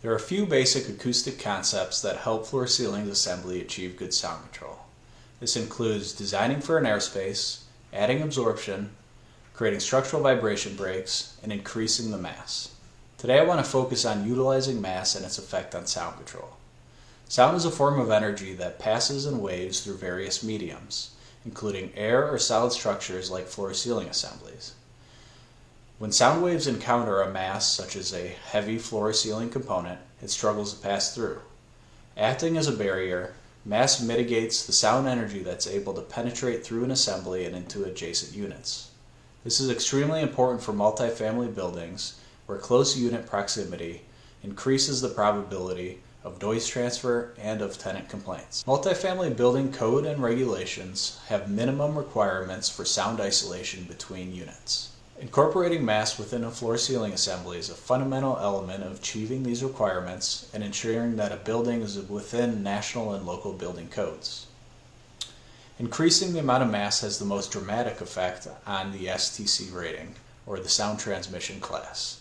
There are a few basic acoustic concepts that help floor ceiling assembly achieve good sound control. This includes designing for an airspace, adding absorption, creating structural vibration breaks, and increasing the mass. Today I want to focus on utilizing mass and its effect on sound control. Sound is a form of energy that passes in waves through various mediums, including air or solid structures like floor ceiling assemblies. When sound waves encounter a mass such as a heavy floor ceiling component, it struggles to pass through. Acting as a barrier, mass mitigates the sound energy that's able to penetrate through an assembly and into adjacent units. This is extremely important for multifamily buildings where close unit proximity increases the probability of noise transfer and of tenant complaints. Multifamily building code and regulations have minimum requirements for sound isolation between units. Incorporating mass within a floor ceiling assembly is a fundamental element of achieving these requirements and ensuring that a building is within national and local building codes. Increasing the amount of mass has the most dramatic effect on the STC rating, or the sound transmission class.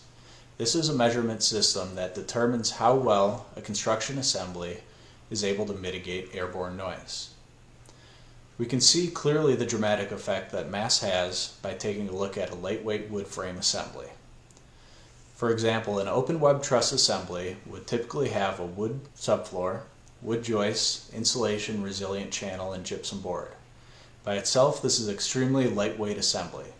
This is a measurement system that determines how well a construction assembly is able to mitigate airborne noise. We can see clearly the dramatic effect that mass has by taking a look at a lightweight wood frame assembly. For example, an open web truss assembly would typically have a wood subfloor, wood joists, insulation, resilient channel, and gypsum board. By itself, this is extremely lightweight assembly.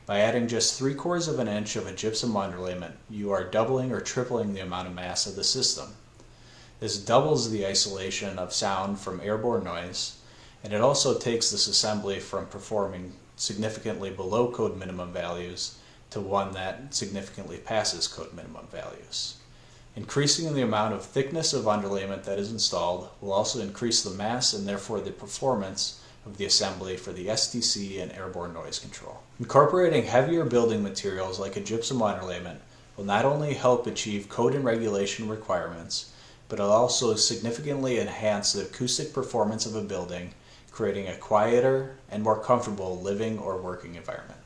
By adding just 3/4 of an inch of a gypsum underlayment, you are doubling or tripling the amount of mass of the system. This doubles the isolation of sound from airborne noise, and it also takes this assembly from performing significantly below code minimum values to one that significantly passes code minimum values. Increasing the amount of thickness of underlayment that is installed will also increase the mass and therefore the performance of the assembly for the STC and airborne noise control. Incorporating heavier building materials like a gypsum underlayment will not only help achieve code and regulation requirements, but it will also significantly enhance the acoustic performance of a building, creating a quieter and more comfortable living or working environment.